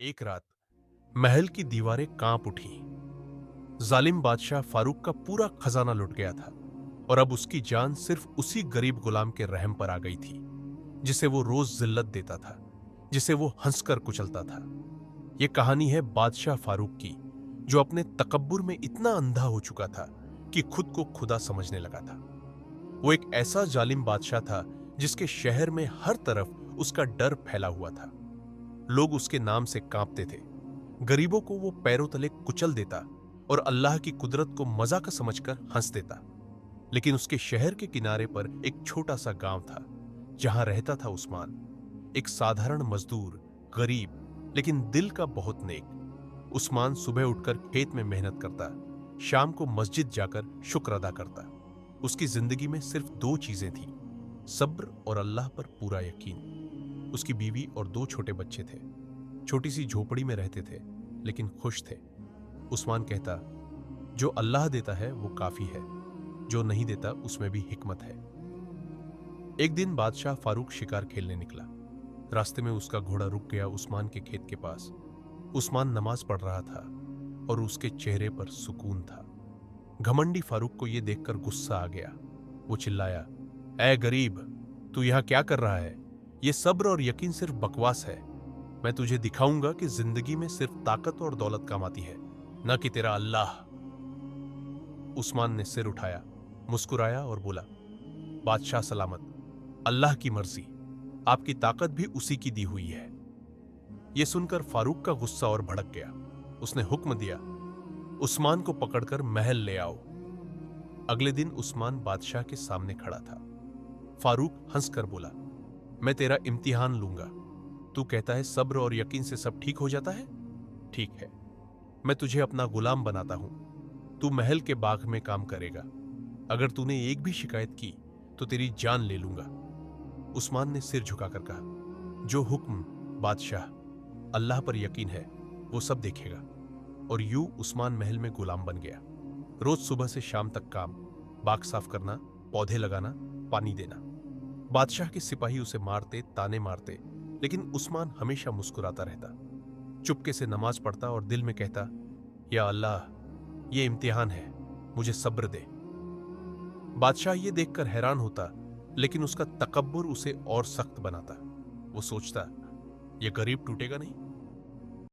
एक रात महल की दीवारें कांप उठी। जालिम बादशाह फारूक का पूरा खजाना लुट गया था और अब उसकी जान सिर्फ उसी गरीब गुलाम के रहम पर आ गई थी, जिसे वो रोज जिल्लत देता था, जिसे वो हंसकर कुचलता था। यह कहानी है बादशाह फारूक की, जो अपने तकब्बुर में इतना अंधा हो चुका था कि खुद को खुदा समझने लगा था। वो एक ऐसा जालिम बादशाह था जिसके शहर में हर तरफ उसका डर फैला हुआ था। लोग उसके नाम से कांपते थे। गरीबों को वो पैरों तले कुचल देता और अल्लाह की कुदरत को मजाक समझकर हंस देता। लेकिन उसके शहर के किनारे पर एक छोटा सा गांव था, जहां रहता था उस्मान, एक साधारण मजदूर, गरीब लेकिन दिल का बहुत नेक। उस्मान सुबह उठकर खेत में मेहनत करता, शाम को मस्जिद जाकर शुक्र अदा करता। उसकी जिंदगी में सिर्फ दो चीजें थीं, सब्र और अल्लाह पर पूरा यकीन। उसकी बीवी और दो छोटे बच्चे थे। छोटी सी झोपड़ी में रहते थे, लेकिन खुश थे। उस्मान कहता, जो अल्लाह देता है वो काफी है, जो नहीं देता उसमें भी हिकमत है। एक दिन बादशाह फारूक शिकार खेलने निकला। रास्ते में उसका घोड़ा रुक गया उस्मान के खेत के पास। उस्मान नमाज पढ़ रहा था और उसके चेहरे पर सुकून था। घमंडी फारूक को यह देखकर गुस्सा आ गया। वो चिल्लाया, ऐ गरीब, तू यहां क्या कर रहा है? ये सब्र और यकीन सिर्फ बकवास है। मैं तुझे दिखाऊंगा कि जिंदगी में सिर्फ ताकत और दौलत काम आती है, न कि तेरा अल्लाह। उस्मान ने सिर उठाया, मुस्कुराया और बोला, बादशाह सलामत, अल्लाह की मर्जी, आपकी ताकत भी उसी की दी हुई है। यह सुनकर फारूक का गुस्सा और भड़क गया। उसने हुक्म दिया, उस्मान को पकड़कर महल ले आओ। अगले दिन उस्मान बादशाह के सामने खड़ा था। फारूक हंसकर बोला, मैं तेरा इम्तिहान लूंगा। तू कहता है सब्र और यकीन से सब ठीक हो जाता है? ठीक है, मैं तुझे अपना गुलाम बनाता हूं। तू महल के बाग में काम करेगा। अगर तूने एक भी शिकायत की तो तेरी जान ले लूंगा। उस्मान ने सिर झुकाकर कहा, जो हुक्म बादशाह, अल्लाह पर यकीन है, वो सब देखेगा। और यूं उस्मान महल में गुलाम बन गया। रोज सुबह से शाम तक काम, बाग साफ करना, पौधे लगाना, पानी देना। बादशाह के सिपाही उसे मारते, ताने मारते, लेकिन उस्मान हमेशा मुस्कुराता रहता। चुपके से नमाज पढ़ता और दिल में कहता, या अल्लाह, ये इम्तिहान है, मुझे सब्र दे। बादशाह ये देखकर हैरान होता, लेकिन उसका तकब्बुर उसे और सख्त बनाता। वो सोचता, ये गरीब टूटेगा नहीं,